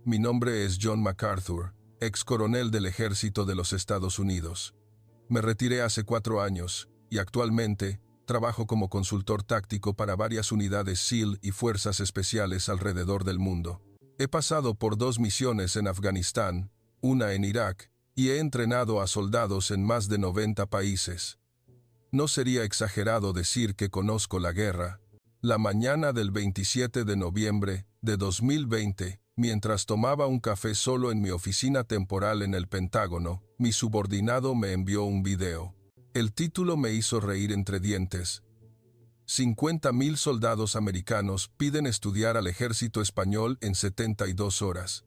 Mi nombre es John MacArthur, ex coronel del Ejército de los Estados Unidos. Me retiré hace 4 años y actualmente trabajo como consultor táctico para varias unidades SEAL y fuerzas especiales alrededor del mundo. He pasado por 2 misiones en Afganistán, una en Irak, y he entrenado a soldados en más de 90 países. No sería exagerado decir que conozco la guerra. La mañana del 27 de noviembre de 2020, mientras tomaba un café solo en mi oficina temporal en el Pentágono, mi subordinado me envió un video. El título me hizo reír entre dientes. 50.000 soldados americanos piden estudiar al ejército español en 72 horas.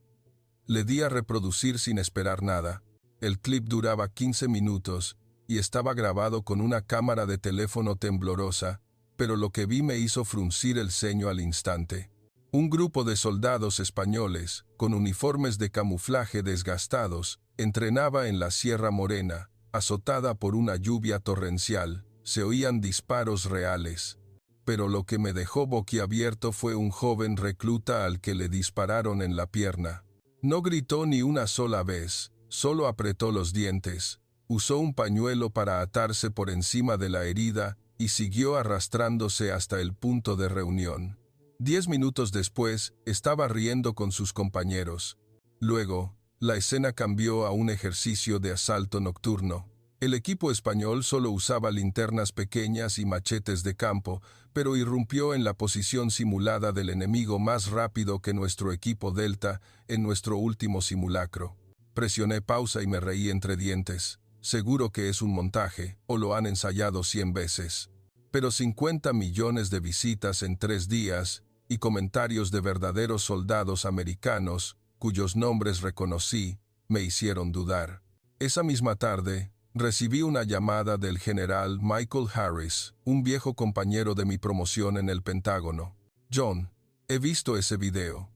Le di a reproducir sin esperar nada. El clip duraba 15 minutos y estaba grabado con una cámara de teléfono temblorosa, pero lo que vi me hizo fruncir el ceño al instante. Un grupo de soldados españoles, con uniformes de camuflaje desgastados, entrenaba en la Sierra Morena, azotada por una lluvia torrencial. Se oían disparos reales. Pero lo que me dejó boquiabierto fue un joven recluta al que le dispararon en la pierna. No gritó ni una sola vez, solo apretó los dientes, usó un pañuelo para atarse por encima de la herida y siguió arrastrándose hasta el punto de reunión. 10 minutos después, estaba riendo con sus compañeros. Luego, la escena cambió a un ejercicio de asalto nocturno. El equipo español solo usaba linternas pequeñas y machetes de campo, pero irrumpió en la posición simulada del enemigo más rápido que nuestro equipo Delta en nuestro último simulacro. Presioné pausa y me reí entre dientes. Seguro que es un montaje, o lo han ensayado 100 veces. Pero 50 millones de visitas en 3 días, y comentarios de verdaderos soldados americanos, cuyos nombres reconocí, me hicieron dudar. Esa misma tarde, recibí una llamada del general Michael Harris, un viejo compañero de mi promoción en el Pentágono. John, he visto ese video.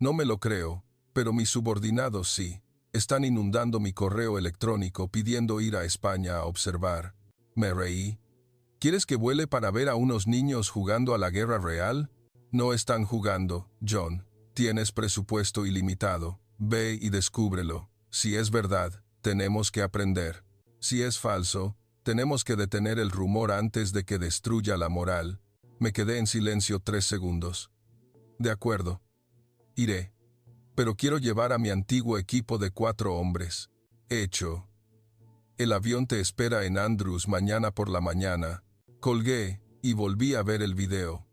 No me lo creo, pero mis subordinados sí. Están inundando mi correo electrónico pidiendo ir a España a observar. Me reí. ¿Quieres que vuele para ver a unos niños jugando a la guerra real? No están jugando, John. Tienes presupuesto ilimitado. Ve y descúbrelo. Si es verdad, tenemos que aprender. Si es falso, tenemos que detener el rumor antes de que destruya la moral. Me quedé en silencio 3 segundos. De acuerdo. Iré. Pero quiero llevar a mi antiguo equipo de 4 hombres. Hecho. El avión te espera en Andrews mañana por la mañana. Colgué y volví a ver el video.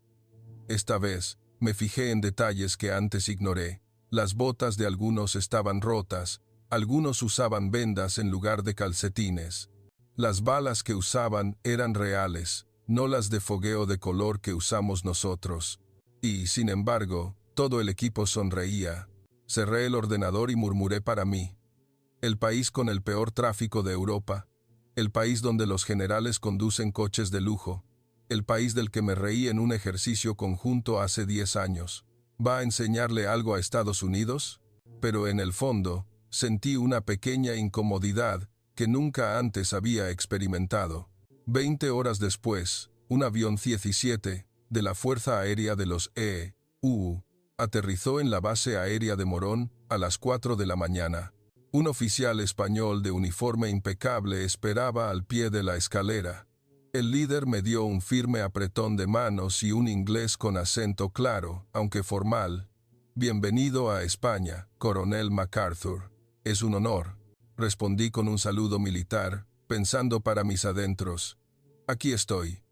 Esta vez, me fijé en detalles que antes ignoré. Las botas de algunos estaban rotas. Algunos usaban vendas en lugar de calcetines. Las balas que usaban eran reales, no las de fogueo de color que usamos nosotros. Y, sin embargo, todo el equipo sonreía. Cerré el ordenador y murmuré para mí. El país con el peor tráfico de Europa. El país donde los generales conducen coches de lujo. El país del que me reí en un ejercicio conjunto hace 10 años. ¿Va a enseñarle algo a Estados Unidos? Pero en el fondo, sentí una pequeña incomodidad que nunca antes había experimentado. 20 horas después, un avión 17 de la Fuerza Aérea de los EU aterrizó en la base aérea de Morón a las 4 de la mañana. Un oficial español de uniforme impecable esperaba al pie de la escalera. El líder me dio un firme apretón de manos y un inglés con acento claro, aunque formal. Bienvenido a España, coronel MacArthur. Es un honor, respondí con un saludo militar, pensando para mis adentros. Aquí estoy.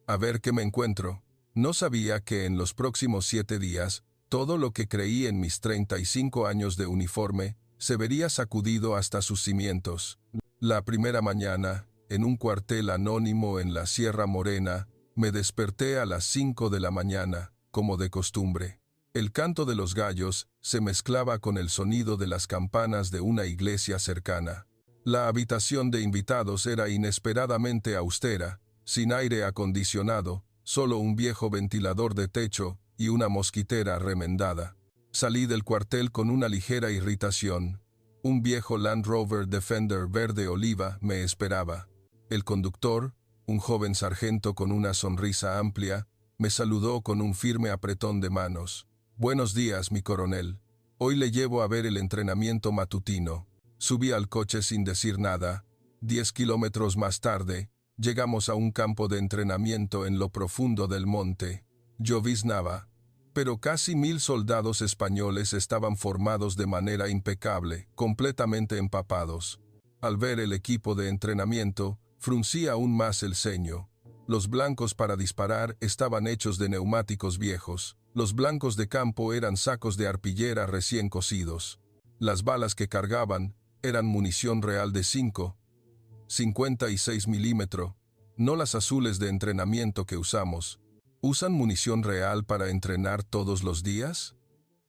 A ver qué me encuentro. No sabía que en los próximos 7 días, todo lo que creí en mis 35 años de uniforme se vería sacudido hasta sus cimientos. La primera mañana, en un cuartel anónimo en la Sierra Morena, me desperté a las 5 de la mañana, como de costumbre. El canto de los gallos se mezclaba con el sonido de las campanas de una iglesia cercana. La habitación de invitados era inesperadamente austera, sin aire acondicionado, solo un viejo ventilador de techo y una mosquitera remendada. Salí del cuartel con una ligera irritación. Un viejo Land Rover Defender verde oliva me esperaba. El conductor, un joven sargento con una sonrisa amplia, me saludó con un firme apretón de manos. «Buenos días, mi coronel». Hoy le llevo a ver el entrenamiento matutino. Subí al coche sin decir nada. 10 kilómetros más tarde, llegamos a un campo de entrenamiento en lo profundo del monte. Lloviznaba, pero casi 1000 soldados españoles estaban formados de manera impecable, completamente empapados. Al ver el equipo de entrenamiento, fruncí aún más el ceño. Los blancos para disparar estaban hechos de neumáticos viejos. Los blancos de campo eran sacos de arpillera recién cocidos. Las balas que cargaban eran munición real de 56 milímetros, no las azules de entrenamiento que usamos. ¿Usan munición real para entrenar todos los días?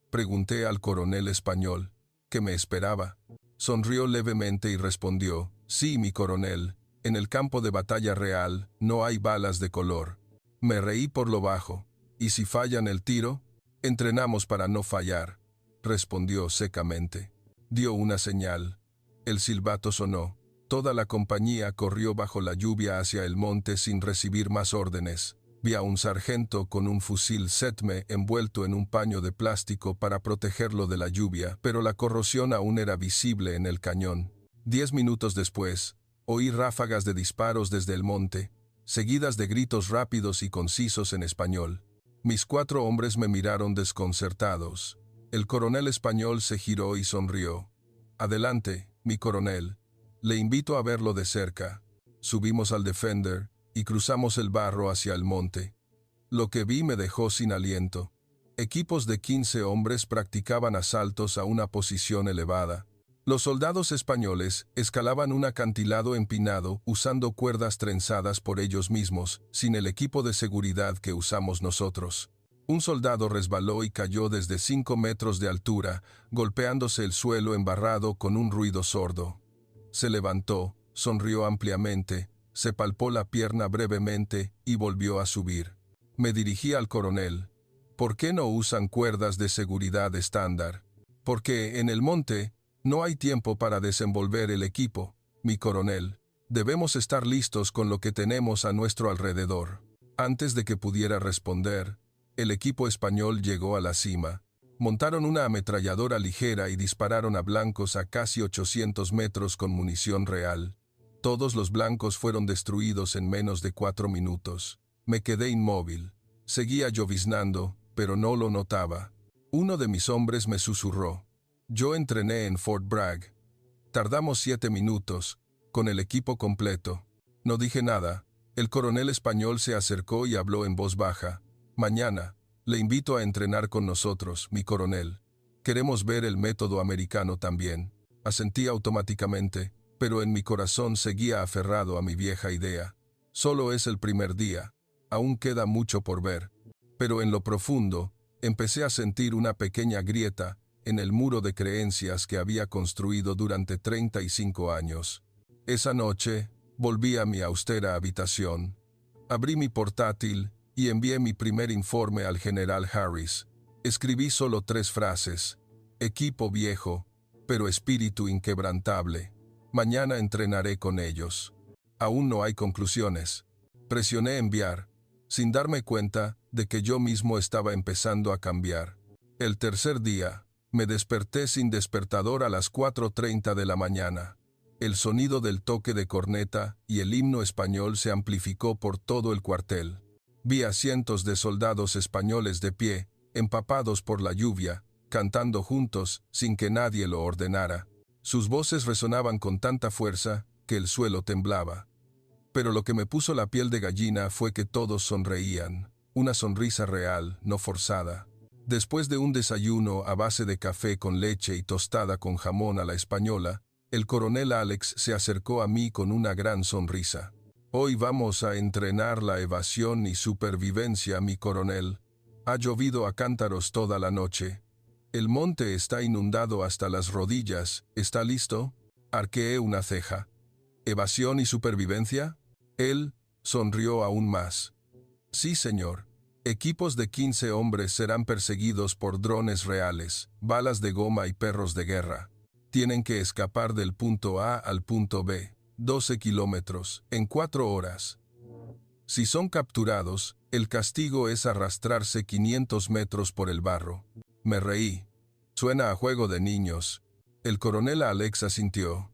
Pregunté al coronel español, que me esperaba. Sonrió levemente y respondió, sí, mi coronel, en el campo de batalla real no hay balas de color. Me reí por lo bajo. ¿Y si fallan el tiro? Entrenamos para no fallar, respondió secamente. Dio una señal. El silbato sonó. Toda la compañía corrió bajo la lluvia hacia el monte sin recibir más órdenes. Vi a un sargento con un fusil Setme envuelto en un paño de plástico para protegerlo de la lluvia, pero la corrosión aún era visible en el cañón. 10 minutos después, oí ráfagas de disparos desde el monte, seguidas de gritos rápidos y concisos en español. Mis 4 hombres me miraron desconcertados. El coronel español se giró y sonrió. Adelante, mi coronel. Le invito a verlo de cerca. Subimos al Defender y cruzamos el barro hacia el monte. Lo que vi me dejó sin aliento. Equipos de 15 hombres practicaban asaltos a una posición elevada. Los soldados españoles escalaban un acantilado empinado usando cuerdas trenzadas por ellos mismos, sin el equipo de seguridad que usamos nosotros. Un soldado resbaló y cayó desde 5 metros de altura, golpeándose el suelo embarrado con un ruido sordo. Se levantó, sonrió ampliamente, se palpó la pierna brevemente y volvió a subir. Me dirigí al coronel. ¿Por qué no usan cuerdas de seguridad estándar? Porque en el monte no hay tiempo para desenvolver el equipo, mi coronel. Debemos estar listos con lo que tenemos a nuestro alrededor. Antes de que pudiera responder, el equipo español llegó a la cima. Montaron una ametralladora ligera y dispararon a blancos a casi 800 metros con munición real. Todos los blancos fueron destruidos en menos de 4 minutos. Me quedé inmóvil. Seguía lloviznando, pero no lo notaba. Uno de mis hombres me susurró. Yo entrené en Fort Bragg. Tardamos 7 minutos, con el equipo completo. No dije nada. El coronel español se acercó y habló en voz baja. Mañana, le invito a entrenar con nosotros, mi coronel. Queremos ver el método americano también. Asentí automáticamente, pero en mi corazón seguía aferrado a mi vieja idea. Solo es el primer día. Aún queda mucho por ver. Pero en lo profundo, empecé a sentir una pequeña grieta en el muro de creencias que había construido durante 35 años. Esa noche, volví a mi austera habitación. Abrí mi portátil y envié mi primer informe al general Harris. Escribí solo 3 frases. Equipo viejo, pero espíritu inquebrantable. Mañana entrenaré con ellos. Aún no hay conclusiones. Presioné enviar, sin darme cuenta de que yo mismo estaba empezando a cambiar. El tercer día, me desperté sin despertador a las 4:30 de la mañana. El sonido del toque de corneta y el himno español se amplificó por todo el cuartel. Vi a cientos de soldados españoles de pie, empapados por la lluvia, cantando juntos sin que nadie lo ordenara. Sus voces resonaban con tanta fuerza que el suelo temblaba. Pero lo que me puso la piel de gallina fue que todos sonreían, una sonrisa real, no forzada. Después de un desayuno a base de café con leche y tostada con jamón a la española, el coronel Alex se acercó a mí con una gran sonrisa. Hoy vamos a entrenar la evasión y supervivencia, mi coronel. Ha llovido a cántaros toda la noche. El monte está inundado hasta las rodillas. ¿Está listo? Arqueé una ceja. ¿Evasión y supervivencia? Él sonrió aún más. Sí, señor. Equipos de 15 hombres serán perseguidos por drones reales, balas de goma y perros de guerra. Tienen que escapar del punto A al punto B, 12 kilómetros, en 4 horas. Si son capturados, el castigo es arrastrarse 500 metros por el barro. Me reí. Suena a juego de niños. El coronel Alex asintió.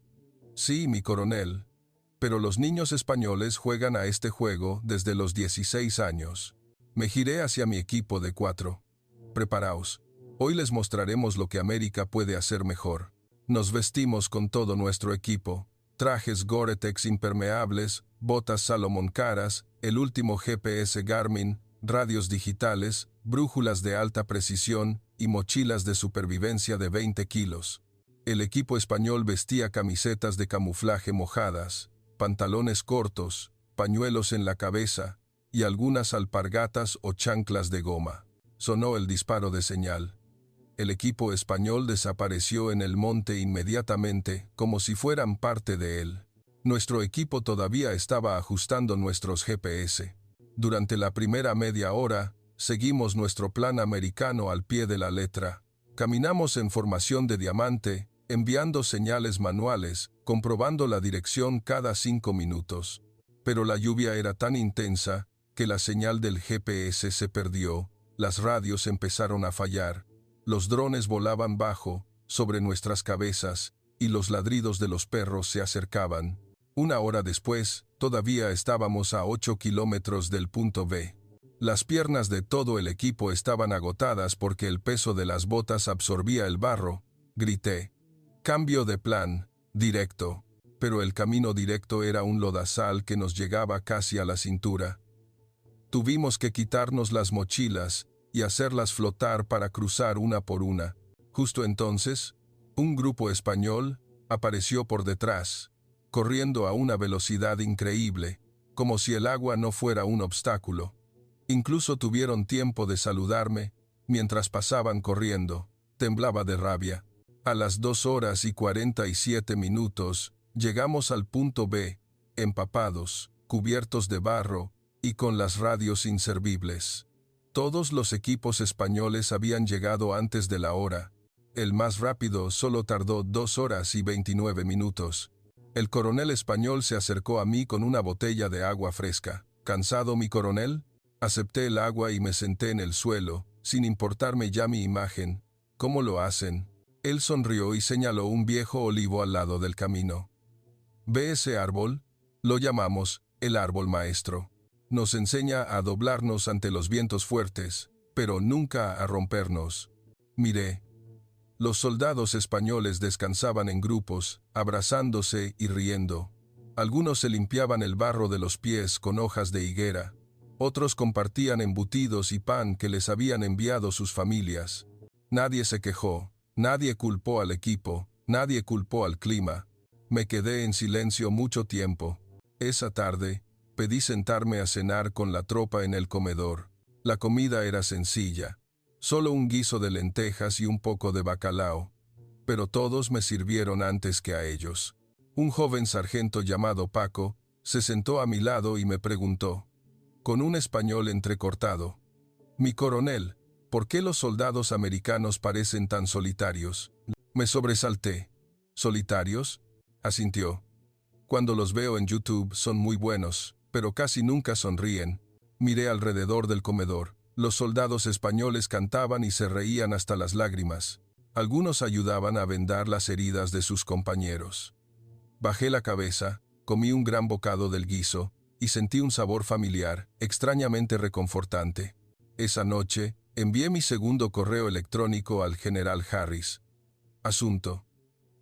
Sí, mi coronel. Pero los niños españoles juegan a este juego desde los 16 años. Me giré hacia mi equipo de 4. Preparaos. Hoy les mostraremos lo que América puede hacer mejor. Nos vestimos con todo nuestro equipo. Trajes Gore-Tex impermeables, botas Salomon caras, el último GPS Garmin, radios digitales, brújulas de alta precisión y mochilas de supervivencia de 20 kilos. El equipo español vestía camisetas de camuflaje mojadas, pantalones cortos, pañuelos en la cabeza y algunas alpargatas o chanclas de goma. Sonó el disparo de señal. El equipo español desapareció en el monte inmediatamente, como si fueran parte de él. Nuestro equipo todavía estaba ajustando nuestros GPS. Durante la primera media hora, seguimos nuestro plan americano al pie de la letra. Caminamos en formación de diamante, enviando señales manuales, comprobando la dirección cada 5 minutos. Pero la lluvia era tan intensa que la señal del GPS se perdió, las radios empezaron a fallar, los drones volaban bajo, sobre nuestras cabezas, y los ladridos de los perros se acercaban. Una hora después, todavía estábamos a 8 kilómetros del punto B. Las piernas de todo el equipo estaban agotadas porque el peso de las botas absorbía el barro. Grité. Cambio de plan, directo. Pero el camino directo era un lodazal que nos llegaba casi a la cintura. Tuvimos que quitarnos las mochilas y hacerlas flotar para cruzar una por una. Justo entonces, un grupo español apareció por detrás, corriendo a una velocidad increíble, como si el agua no fuera un obstáculo. Incluso tuvieron tiempo de saludarme mientras pasaban corriendo. Temblaba de rabia. A las 2 horas y 47 minutos, llegamos al punto B, empapados, cubiertos de barro y con las radios inservibles. Todos los equipos españoles habían llegado antes de la hora. El más rápido solo tardó 2 horas y 29 minutos. El coronel español se acercó a mí con una botella de agua fresca. ¿Cansado, mi coronel? Acepté el agua y me senté en el suelo, sin importarme ya mi imagen. ¿Cómo lo hacen? Él sonrió y señaló un viejo olivo al lado del camino. ¿Ve ese árbol? Lo llamamos el árbol maestro. Nos enseña a doblarnos ante los vientos fuertes, pero nunca a rompernos. Miré. Los soldados españoles descansaban en grupos, abrazándose y riendo. Algunos se limpiaban el barro de los pies con hojas de higuera. Otros compartían embutidos y pan que les habían enviado sus familias. Nadie se quejó, nadie culpó al equipo, nadie culpó al clima. Me quedé en silencio mucho tiempo. Esa tarde, pedí sentarme a cenar con la tropa en el comedor. La comida era sencilla. Solo un guiso de lentejas y un poco de bacalao. Pero todos me sirvieron antes que a ellos. Un joven sargento llamado Paco se sentó a mi lado y me preguntó, con un español entrecortado, «Mi coronel, ¿por qué los soldados americanos parecen tan solitarios?» Me sobresalté. «¿Solitarios?», asintió. «Cuando los veo en YouTube son muy buenos, pero casi nunca sonríen». Miré alrededor del comedor. Los soldados españoles cantaban y se reían hasta las lágrimas. Algunos ayudaban a vendar las heridas de sus compañeros. Bajé la cabeza, comí un gran bocado del guiso y sentí un sabor familiar, extrañamente reconfortante. Esa noche, envié mi segundo correo electrónico al general Harris. Asunto.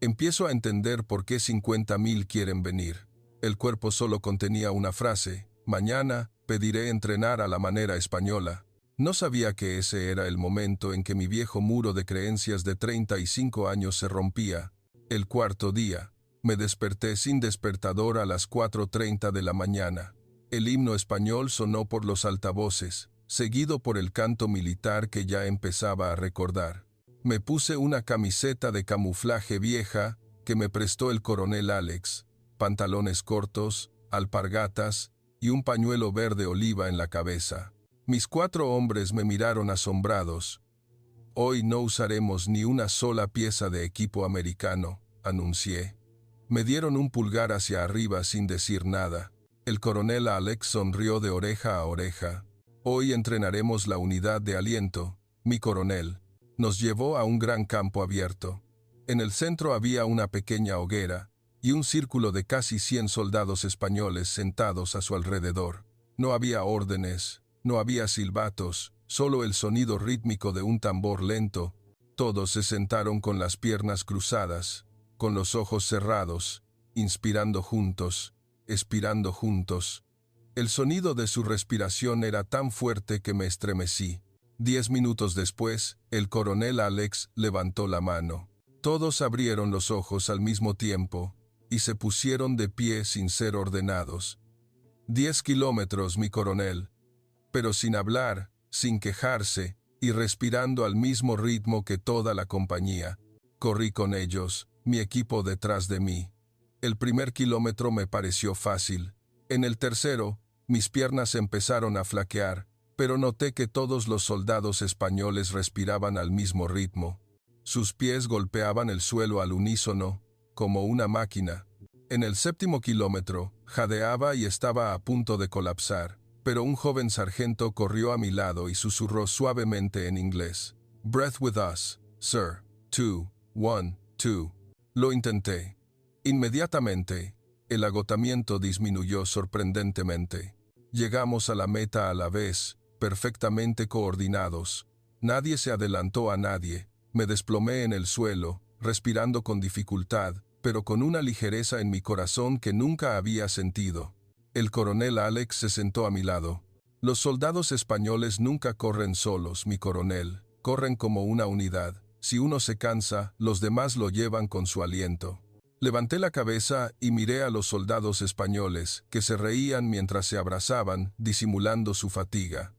Empiezo a entender por qué 50,000 quieren venir. El cuerpo solo contenía una frase: mañana pediré entrenar a la manera española. No sabía que ese era el momento en que mi viejo muro de creencias de 35 años se rompía. El cuarto día, me desperté sin despertador a las 4:30 de la mañana. El himno español sonó por los altavoces, seguido por el canto militar que ya empezaba a recordar. Me puse una camiseta de camuflaje vieja que me prestó el coronel Alex, pantalones cortos, alpargatas y un pañuelo verde oliva en la cabeza. Mis 4 hombres me miraron asombrados. «Hoy no usaremos ni una sola pieza de equipo americano», anuncié. Me dieron un pulgar hacia arriba sin decir nada. El coronel Alex sonrió de oreja a oreja. «Hoy entrenaremos la unidad de aliento, mi coronel. Nos llevó a un gran campo abierto. En el centro había una pequeña hoguera y un círculo de casi 100 soldados españoles sentados a su alrededor. No había órdenes, no había silbatos, solo el sonido rítmico de un tambor lento. Todos se sentaron con las piernas cruzadas, con los ojos cerrados, inspirando juntos, expirando juntos. El sonido de su respiración era tan fuerte que me estremecí. 10 minutos después, el coronel Alex levantó la mano. Todos abrieron los ojos al mismo tiempo y se pusieron de pie sin ser ordenados. 10 kilómetros, mi coronel, pero sin hablar, sin quejarse y respirando al mismo ritmo que toda la compañía. Corrí con ellos, mi equipo detrás de mí. El primer kilómetro me pareció fácil. En el tercero, mis piernas empezaron a flaquear, pero noté que todos los soldados españoles respiraban al mismo ritmo. Sus pies golpeaban el suelo al unísono, como una máquina. En el séptimo kilómetro, jadeaba y estaba a punto de colapsar, pero un joven sargento corrió a mi lado y susurró suavemente en inglés. "Breath with us, sir. 2, 1, 2. Lo intenté. Inmediatamente, el agotamiento disminuyó sorprendentemente. Llegamos a la meta a la vez, perfectamente coordinados. Nadie se adelantó a nadie. Me desplomé en el suelo, respirando con dificultad, pero con una ligereza en mi corazón que nunca había sentido. El coronel Alex se sentó a mi lado. Los soldados españoles nunca corren solos, mi coronel. Corren como una unidad. Si uno se cansa, los demás lo llevan con su aliento. Levanté la cabeza y miré a los soldados españoles, que se reían mientras se abrazaban, disimulando su fatiga.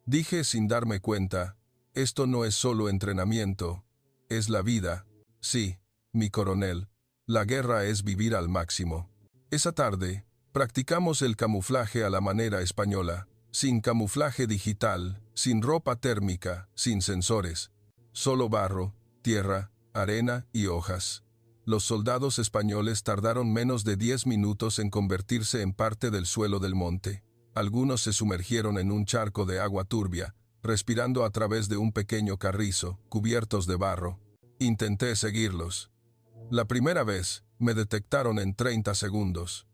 Dije sin darme cuenta, esto no es solo entrenamiento, es la vida. Sí, mi coronel, la guerra es vivir al máximo. Esa tarde, practicamos el camuflaje a la manera española, sin camuflaje digital, sin ropa térmica, sin sensores. Solo barro, tierra, arena y hojas. Los soldados españoles tardaron menos de 10 minutos en convertirse en parte del suelo del monte. Algunos se sumergieron en un charco de agua turbia, respirando a través de un pequeño carrizo, cubiertos de barro. Intenté seguirlos. La primera vez, me detectaron en 30 segundos.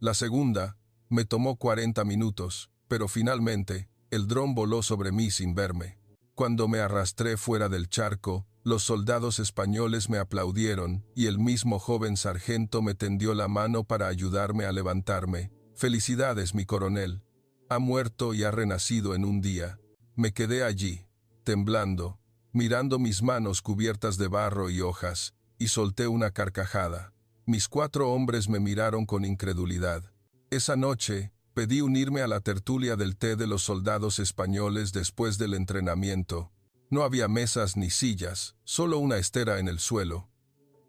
La segunda, me tomó 40 minutos, pero finalmente, el dron voló sobre mí sin verme. Cuando me arrastré fuera del charco, los soldados españoles me aplaudieron y el mismo joven sargento me tendió la mano para ayudarme a levantarme. Felicidades, mi coronel. Ha muerto y ha renacido en un día. Me quedé allí, temblando, mirando mis manos cubiertas de barro y hojas, y solté una carcajada. Mis 4 hombres me miraron con incredulidad. Esa noche, pedí unirme a la tertulia del té de los soldados españoles después del entrenamiento. No había mesas ni sillas, solo una estera en el suelo.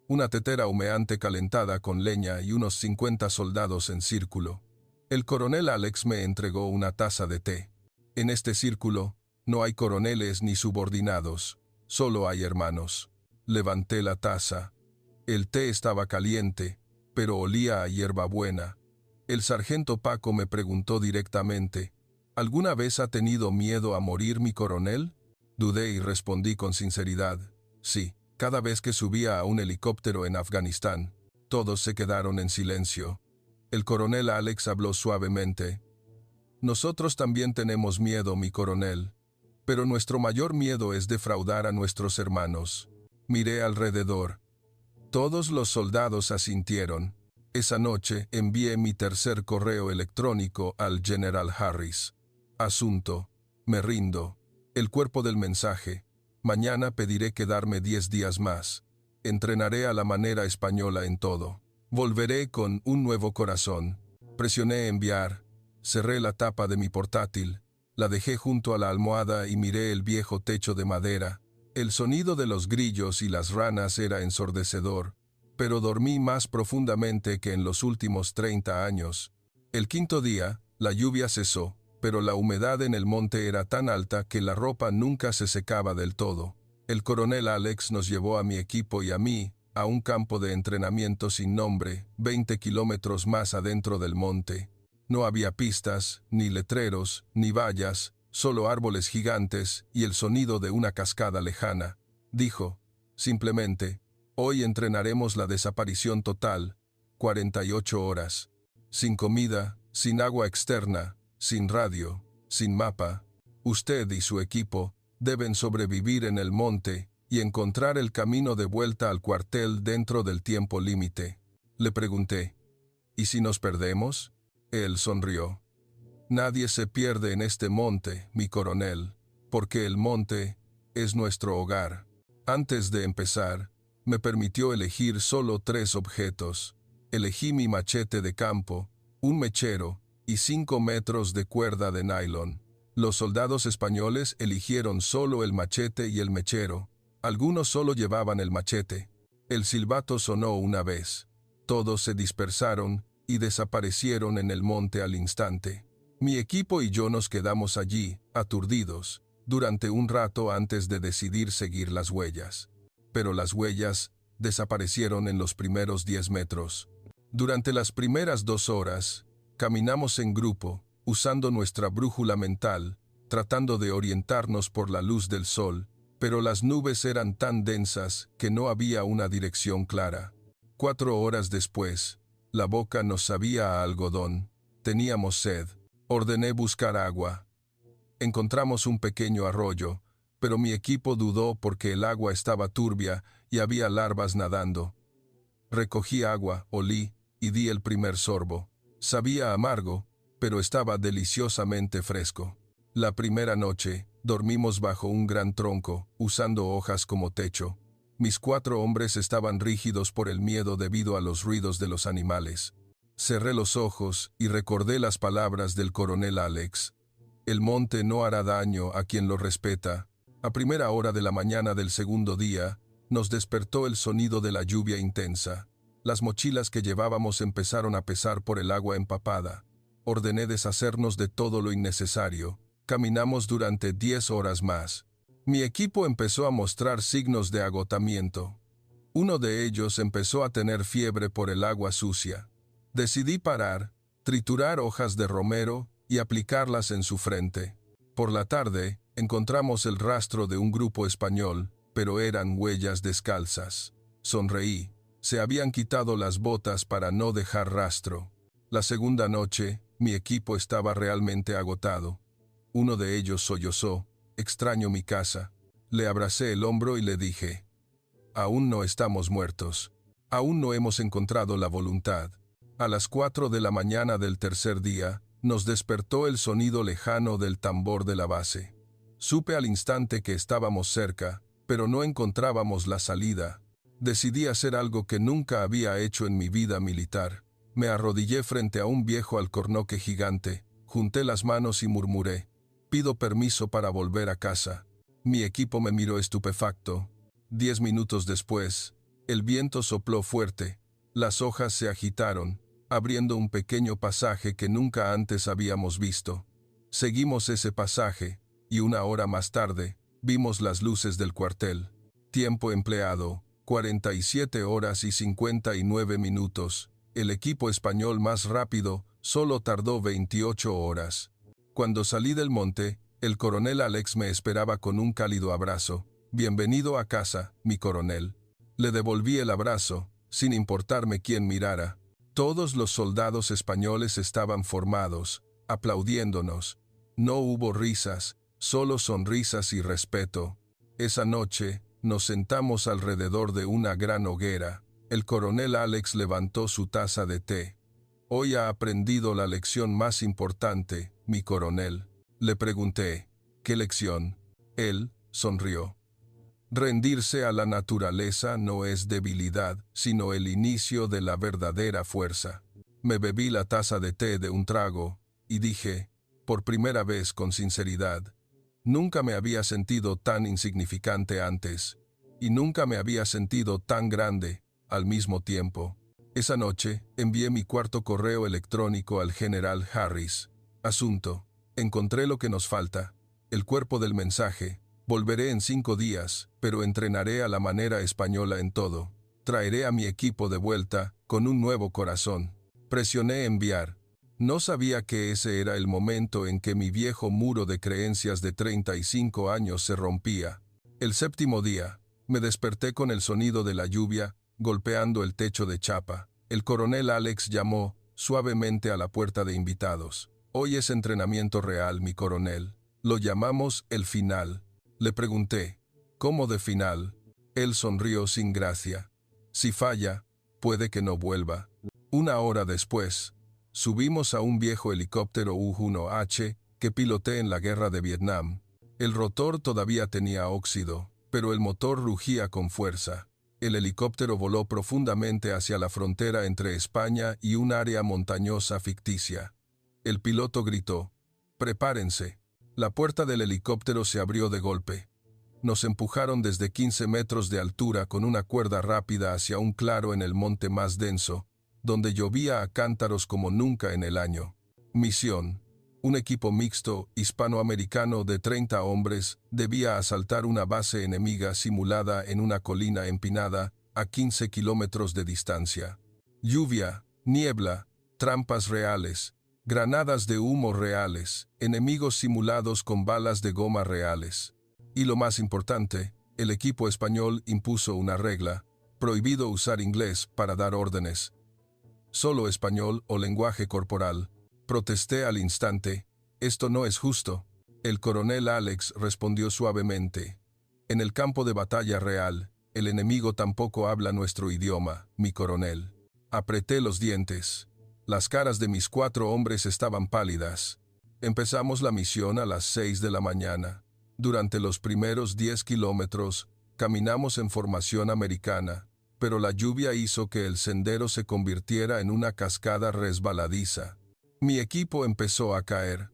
Una tetera humeante calentada con leña y unos 50 soldados en círculo. El coronel Alex me entregó una taza de té. En este círculo, no hay coroneles ni subordinados, solo hay hermanos. Levanté la taza. El té estaba caliente, pero olía a hierbabuena. El sargento Paco me preguntó directamente, ¿alguna vez ha tenido miedo a morir, mi coronel? Dudé y respondí con sinceridad, sí, cada vez que subía a un helicóptero en Afganistán. Todos se quedaron en silencio. El coronel Alex habló suavemente. Nosotros también tenemos miedo, mi coronel, pero nuestro mayor miedo es defraudar a nuestros hermanos. Miré alrededor. Todos los soldados asintieron. Esa noche envié mi tercer correo electrónico al General Harris. Asunto: me rindo. El cuerpo del mensaje: mañana pediré quedarme 10 días más. Entrenaré a la manera española en todo. Volveré con un nuevo corazón. Presioné enviar. Cerré la tapa de mi portátil. La dejé junto a la almohada y miré el viejo techo de madera. El sonido de los grillos y las ranas era ensordecedor, pero dormí más profundamente que en los últimos 30 años. El quinto día, la lluvia cesó, pero la humedad en el monte era tan alta que la ropa nunca se secaba del todo. El coronel Alex nos llevó a mi equipo y a mí a un campo de entrenamiento sin nombre, 20 kilómetros más adentro del monte. No había pistas, ni letreros, ni vallas, solo árboles gigantes y el sonido de una cascada lejana. Dijo, simplemente, hoy entrenaremos la desaparición total, 48 horas. Sin comida, sin agua externa, sin radio, sin mapa. Usted y su equipo deben sobrevivir en el monte y encontrar el camino de vuelta al cuartel dentro del tiempo límite. Le pregunté, ¿y si nos perdemos? Él sonrió. Nadie se pierde en este monte, mi coronel, porque el monte es nuestro hogar. Antes de empezar, me permitió elegir solo 3 objetos. Elegí mi machete de campo, un mechero y 5 metros de cuerda de nylon. Los soldados españoles eligieron solo el machete y el mechero. Algunos solo llevaban el machete. El silbato sonó una vez. Todos se dispersaron y desaparecieron en el monte al instante. Mi equipo y yo nos quedamos allí, aturdidos, durante un rato antes de decidir seguir las huellas. Pero las huellas desaparecieron en los primeros 10 metros. Durante las primeras 2 horas, caminamos en grupo, usando nuestra brújula mental, tratando de orientarnos por la luz del sol, pero las nubes eran tan densas que no había una dirección clara. 4 horas después, la boca nos sabía a algodón. Teníamos sed. Ordené buscar agua. Encontramos un pequeño arroyo, pero mi equipo dudó porque el agua estaba turbia y había larvas nadando. Recogí agua, olí y di el primer sorbo. Sabía amargo, pero estaba deliciosamente fresco. La primera noche, dormimos bajo un gran tronco, usando hojas como techo. Mis 4 hombres estaban rígidos por el miedo debido a los ruidos de los animales. Cerré los ojos y recordé las palabras del coronel Alex. El monte no hará daño a quien lo respeta. A primera hora de la mañana del segundo día, nos despertó el sonido de la lluvia intensa. Las mochilas que llevábamos empezaron a pesar por el agua empapada. Ordené deshacernos de todo lo innecesario. Caminamos durante 10 horas más. Mi equipo empezó a mostrar signos de agotamiento. Uno de ellos empezó a tener fiebre por el agua sucia. Decidí parar, triturar hojas de romero y aplicarlas en su frente. Por la tarde, encontramos el rastro de un grupo español, pero eran huellas descalzas. Sonreí. Se habían quitado las botas para no dejar rastro. La segunda noche, mi equipo estaba realmente agotado. Uno de ellos sollozó. Extraño mi casa. Le abracé el hombro y le dije, aún no estamos muertos. Aún no hemos encontrado la voluntad. A las 4 de la mañana del tercer día, nos despertó el sonido lejano del tambor de la base. Supe al instante que estábamos cerca, pero no encontrábamos la salida. Decidí hacer algo que nunca había hecho en mi vida militar. Me arrodillé frente a un viejo alcornoque gigante, junté las manos y murmuré, pido permiso para volver a casa. Mi equipo me miró estupefacto. 10 minutos después, el viento sopló fuerte. Las hojas se agitaron, abriendo un pequeño pasaje que nunca antes habíamos visto. Seguimos ese pasaje, y 1 hora más tarde, vimos las luces del cuartel. Tiempo empleado, 47 horas y 59 minutos. El equipo español más rápido solo tardó 28 horas. Cuando salí del monte, el coronel Alex me esperaba con un cálido abrazo. Bienvenido a casa, mi coronel. Le devolví el abrazo, sin importarme quién mirara. Todos los soldados españoles estaban formados, aplaudiéndonos. No hubo risas, solo sonrisas y respeto. Esa noche, nos sentamos alrededor de una gran hoguera. El coronel Alex levantó su taza de té. Hoy ha aprendido la lección más importante, mi coronel. Le pregunté, ¿qué lección? Él sonrió. Rendirse a la naturaleza no es debilidad, sino el inicio de la verdadera fuerza. Me bebí la taza de té de un trago, y dije, por primera vez con sinceridad, nunca me había sentido tan insignificante antes, y nunca me había sentido tan grande, al mismo tiempo. Esa noche, envié mi cuarto correo electrónico al general Harris. Asunto: encontré lo que nos falta. El cuerpo del mensaje. Volveré en 5 días, pero entrenaré a la manera española en todo. Traeré a mi equipo de vuelta, con un nuevo corazón. Presioné enviar. No sabía que ese era el momento en que mi viejo muro de creencias de 35 años se rompía. El séptimo día, me desperté con el sonido de la lluvia golpeando el techo de chapa. El coronel Alex llamó suavemente a la puerta de invitados. Hoy es entrenamiento real, mi coronel. Lo llamamos el final. Le pregunté, ¿cómo de final? Él sonrió sin gracia. Si falla, puede que no vuelva. Una hora después, subimos a un viejo helicóptero U-1H que piloté en la guerra de Vietnam. El rotor todavía tenía óxido, pero el motor rugía con fuerza. El helicóptero voló profundamente hacia la frontera entre España y un área montañosa ficticia. El piloto gritó, «¡Prepárense!». La puerta del helicóptero se abrió de golpe. Nos empujaron desde 15 metros de altura con una cuerda rápida hacia un claro en el monte más denso, donde llovía a cántaros como nunca en el año. Misión. Un equipo mixto hispanoamericano de 30 hombres debía asaltar una base enemiga simulada en una colina empinada a 15 kilómetros de distancia. Lluvia, niebla, trampas reales, granadas de humo reales, enemigos simulados con balas de goma reales. Y lo más importante, el equipo español impuso una regla: prohibido usar inglés para dar órdenes. Solo español o lenguaje corporal. Protesté al instante. «Esto no es justo». El coronel Alex respondió suavemente. «En el campo de batalla real, el enemigo tampoco habla nuestro idioma, mi coronel». Apreté los dientes. Las caras de mis 4 hombres estaban pálidas. Empezamos la misión a las 6 de la mañana. Durante los primeros 10 kilómetros, caminamos en formación americana, pero la lluvia hizo que el sendero se convirtiera en una cascada resbaladiza. Mi equipo empezó a caer.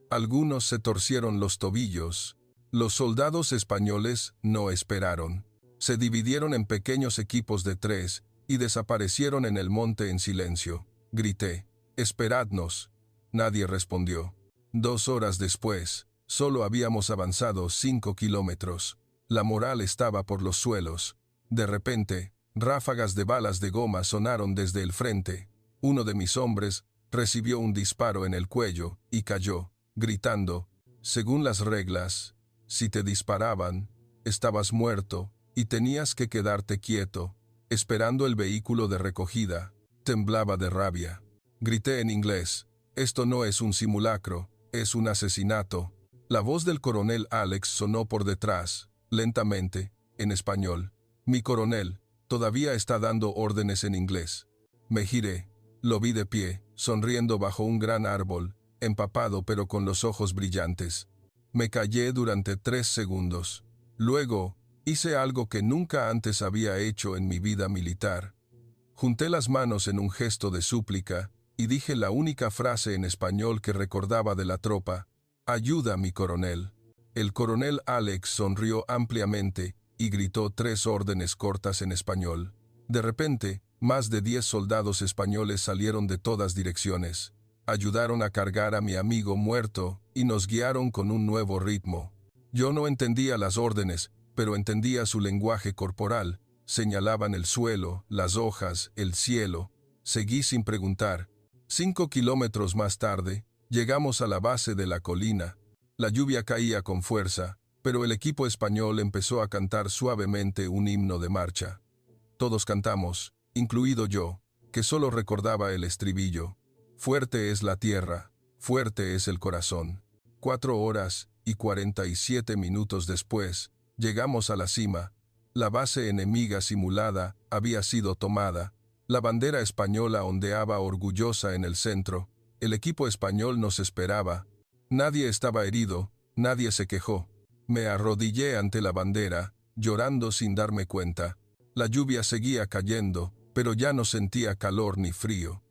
Algunos se torcieron los tobillos. Los soldados españoles no esperaron. Se dividieron en pequeños equipos de 3 y desaparecieron en el monte en silencio. Grité, «¡Esperadnos!». Nadie respondió. 2 horas después, solo habíamos avanzado 5 kilómetros. La moral estaba por los suelos. De repente, ráfagas de balas de goma sonaron desde el frente. Uno de mis hombres recibió un disparo en el cuello y cayó, gritando, «Según las reglas, si te disparaban, estabas muerto y tenías que quedarte quieto, esperando el vehículo de recogida». Temblaba de rabia. Grité en inglés, «Esto no es un simulacro, es un asesinato». La voz del coronel Alex sonó por detrás, lentamente, en español. «Mi coronel, todavía está dando órdenes en inglés». Me giré. Lo vi de pie, sonriendo bajo un gran árbol, empapado pero con los ojos brillantes. Me callé durante 3 segundos. Luego, hice algo que nunca antes había hecho en mi vida militar. Junté las manos en un gesto de súplica y dije la única frase en español que recordaba de la tropa: «Ayuda, mi coronel». El coronel Alex sonrió ampliamente y gritó 3 órdenes cortas en español. De repente, más de 10 soldados españoles salieron de todas direcciones. Ayudaron a cargar a mi amigo muerto y nos guiaron con un nuevo ritmo. Yo no entendía las órdenes, pero entendía su lenguaje corporal. Señalaban el suelo, las hojas, el cielo. Seguí sin preguntar. 5 kilómetros más tarde, llegamos a la base de la colina. La lluvia caía con fuerza, pero el equipo español empezó a cantar suavemente un himno de marcha. Todos cantamos, incluido yo, que solo recordaba el estribillo. Fuerte es la tierra, fuerte es el corazón. 4 horas y 47 minutos después, llegamos a la cima. La base enemiga simulada había sido tomada. La bandera española ondeaba orgullosa en el centro. El equipo español nos esperaba. Nadie estaba herido, nadie se quejó. Me arrodillé ante la bandera, llorando sin darme cuenta. La lluvia seguía cayendo, pero ya no sentía calor ni frío.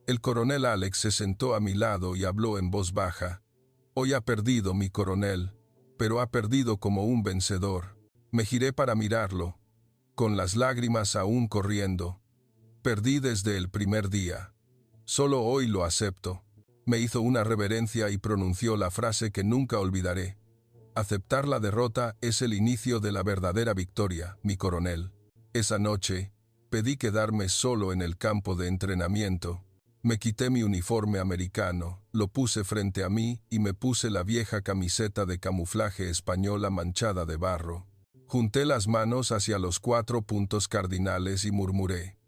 El coronel Alex se sentó a mi lado y habló en voz baja. «Hoy ha perdido, mi coronel, pero ha perdido como un vencedor». Me giré para mirarlo, con las lágrimas aún corriendo. «Perdí desde el primer día. Solo hoy lo acepto». Me hizo una reverencia y pronunció la frase que nunca olvidaré. «Aceptar la derrota es el inicio de la verdadera victoria, mi coronel». Esa noche, pedí quedarme solo en el campo de entrenamiento. Me quité mi uniforme americano, lo puse frente a mí y me puse la vieja camiseta de camuflaje española manchada de barro. Junté las manos hacia los 4 puntos cardinales y murmuré: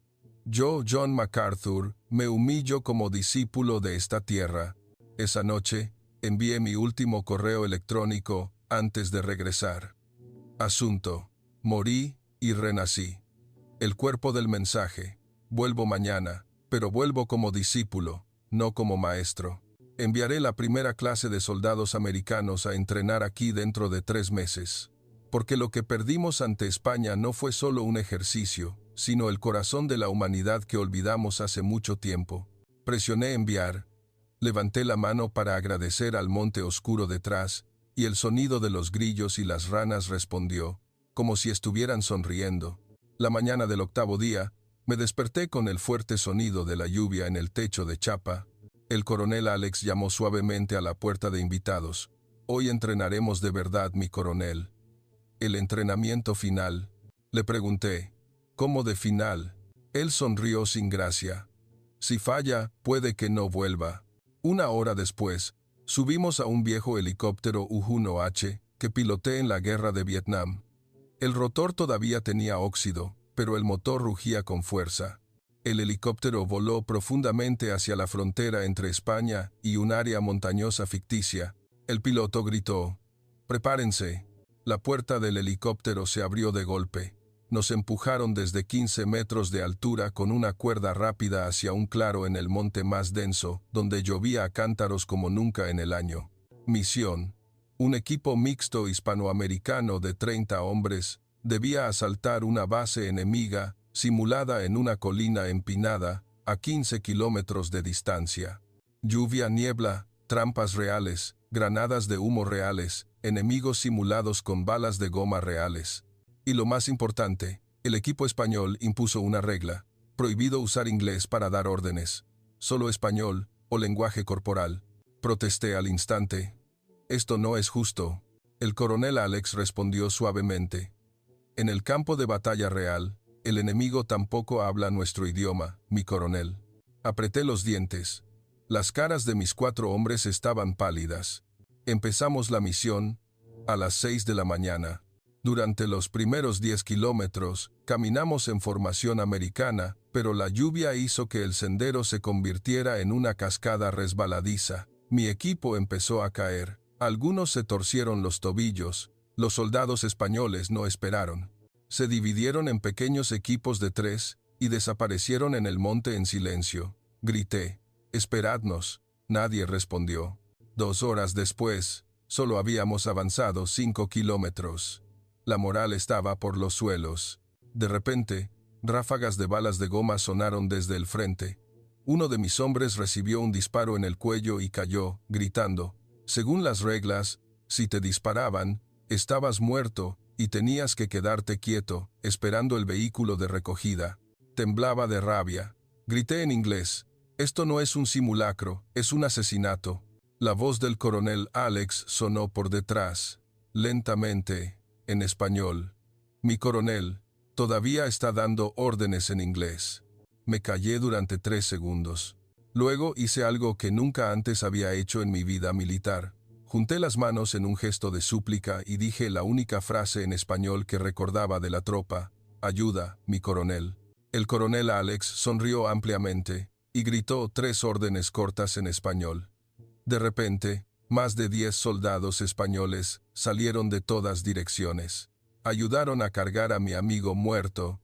yo, John MacArthur, me humillo como discípulo de esta tierra. Esa noche, envié mi último correo electrónico antes de regresar. Asunto: morí y renací. El cuerpo del mensaje: vuelvo mañana, pero vuelvo como discípulo, no como maestro. Enviaré la primera clase de soldados americanos a entrenar aquí dentro de 3 meses. Porque lo que perdimos ante España no fue solo un ejercicio, sino el corazón de la humanidad que olvidamos hace mucho tiempo. Presioné enviar. Levanté la mano para agradecer al monte oscuro detrás, y el sonido de los grillos y las ranas respondió, como si estuvieran sonriendo. La mañana del 8º día, me desperté con el fuerte sonido de la lluvia en el techo de chapa. El coronel Alex llamó suavemente a la puerta de invitados. Hoy entrenaremos de verdad, mi coronel. ¿El entrenamiento final? Le pregunté. ¿Cómo de final? Él sonrió sin gracia. Si falla, puede que no vuelva. 1 hora después, subimos a un viejo helicóptero U-1H que piloté en la guerra de Vietnam. El rotor todavía tenía óxido, pero el motor rugía con fuerza. El helicóptero voló profundamente hacia la frontera entre España y un área montañosa ficticia. El piloto gritó: «¡Prepárense!». La puerta del helicóptero se abrió de golpe. Nos empujaron desde 15 metros de altura con una cuerda rápida hacia un claro en el monte más denso, donde llovía a cántaros como nunca en el año. Misión: un equipo mixto hispanoamericano de 30 hombres debía asaltar una base enemiga simulada en una colina empinada a 15 kilómetros de distancia. Lluvia, niebla, trampas reales, granadas de humo reales, enemigos simulados con balas de goma reales. Y lo más importante, el equipo español impuso una regla: prohibido usar inglés para dar órdenes, solo español o lenguaje corporal. Protesté al instante. «Esto no es justo». El coronel Alex respondió suavemente: «En el campo de batalla real, el enemigo tampoco habla nuestro idioma, mi coronel». Apreté los dientes. Las caras de mis 4 hombres estaban pálidas. Empezamos la misión a las 6 de la mañana. Durante los primeros 10 kilómetros, caminamos en formación americana, pero la lluvia hizo que el sendero se convirtiera en una cascada resbaladiza. Mi equipo empezó a caer. Algunos se torcieron los tobillos. Los soldados españoles no esperaron. Se dividieron en pequeños equipos de 3 y desaparecieron en el monte en silencio. Grité: «¡Esperadnos!». Nadie respondió. 2 horas después, solo habíamos avanzado 5 kilómetros. La moral estaba por los suelos. De repente, ráfagas de balas de goma sonaron desde el frente. Uno de mis hombres recibió un disparo en el cuello y cayó, gritando. Según las reglas, si te disparaban, estabas muerto y tenías que quedarte quieto, esperando el vehículo de recogida. Temblaba de rabia. Grité en inglés: «Esto no es un simulacro, es un asesinato». La voz del coronel Alex sonó por detrás, lentamente, en español: «Mi coronel, todavía está dando órdenes en inglés». Me callé durante 3 segundos. Luego hice algo que nunca antes había hecho en mi vida militar. Junté las manos en un gesto de súplica y dije la única frase en español que recordaba de la tropa: «Ayuda, mi coronel». El coronel Alex sonrió ampliamente y gritó 3 órdenes cortas en español. De repente, más de 10 soldados españoles salieron de todas direcciones. Ayudaron a cargar a mi amigo muerto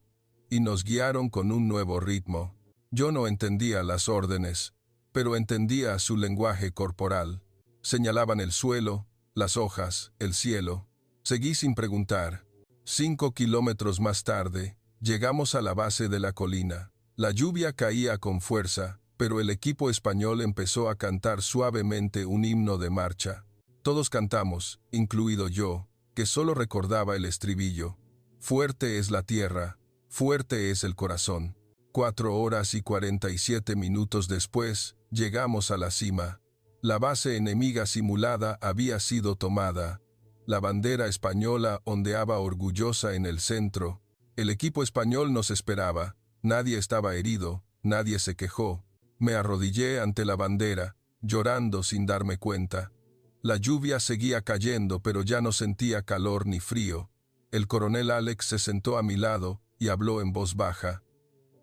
y nos guiaron con un nuevo ritmo. Yo no entendía las órdenes, pero entendía su lenguaje corporal. Señalaban el suelo, las hojas, el cielo. Seguí sin preguntar. 5 kilómetros más tarde, llegamos a la base de la colina. La lluvia caía con fuerza, pero el equipo español empezó a cantar suavemente un himno de marcha. Todos cantamos, incluido yo, que solo recordaba el estribillo: «Fuerte es la tierra, fuerte es el corazón». 4 horas y 47 minutos después, llegamos a la cima. La base enemiga simulada había sido tomada. La bandera española ondeaba orgullosa en el centro. El equipo español nos esperaba. Nadie estaba herido, nadie se quejó. Me arrodillé ante la bandera, llorando sin darme cuenta. La lluvia seguía cayendo, pero ya no sentía calor ni frío. El coronel Alex se sentó a mi lado y habló en voz baja.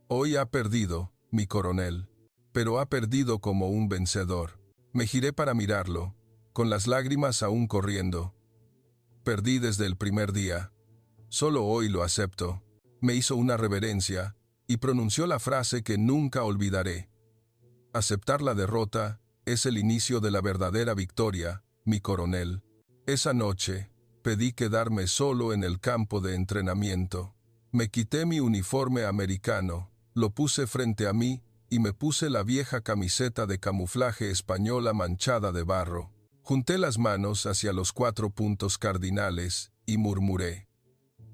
Hoy ha perdido, mi coronel, pero ha perdido como un vencedor. Me giré para mirarlo, con las lágrimas aún corriendo. Perdí desde el primer día. Solo hoy lo acepto. Me hizo una reverencia y pronunció la frase que nunca olvidaré. Aceptar la derrota es el inicio de la verdadera victoria, mi coronel. Esa noche, pedí quedarme solo en el campo de entrenamiento. Me quité mi uniforme americano, lo puse frente a mí y me puse la vieja camiseta de camuflaje española manchada de barro. Junté las manos hacia los 4 puntos cardinales y murmuré.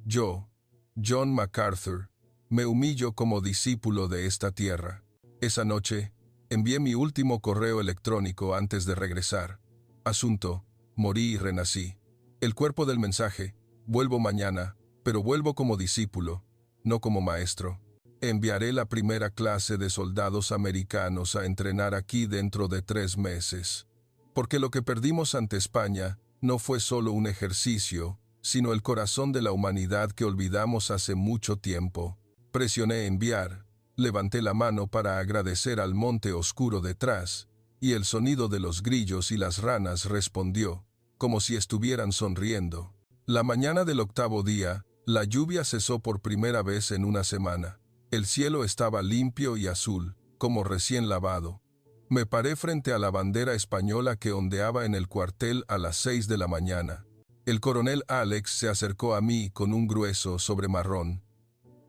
Yo, John MacArthur, me humillo como discípulo de esta tierra. Esa noche, envié mi último correo electrónico antes de regresar. Asunto, morí y renací. El cuerpo del mensaje, vuelvo mañana, pero vuelvo como discípulo, no como maestro. Enviaré la primera clase de soldados americanos a entrenar aquí dentro de 3 meses. Porque lo que perdimos ante España no fue solo un ejercicio, sino el corazón de la humanidad que olvidamos hace mucho tiempo. Presioné enviar, levanté la mano para agradecer al monte oscuro detrás, y el sonido de los grillos y las ranas respondió, como si estuvieran sonriendo. La mañana del 8º día, la lluvia cesó por primera vez en una semana. El cielo estaba limpio y azul, como recién lavado. Me paré frente a la bandera española que ondeaba en el cuartel a las 6 de la mañana. El coronel Alex se acercó a mí con un grueso sobre marrón.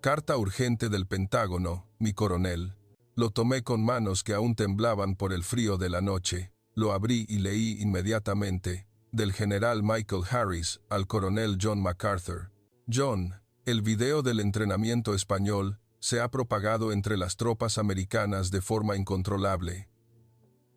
Carta urgente del Pentágono, mi coronel. Lo tomé con manos que aún temblaban por el frío de la noche. Lo abrí y leí inmediatamente. Del general Michael Harris al coronel John MacArthur. John, el video del entrenamiento español se ha propagado entre las tropas americanas de forma incontrolable.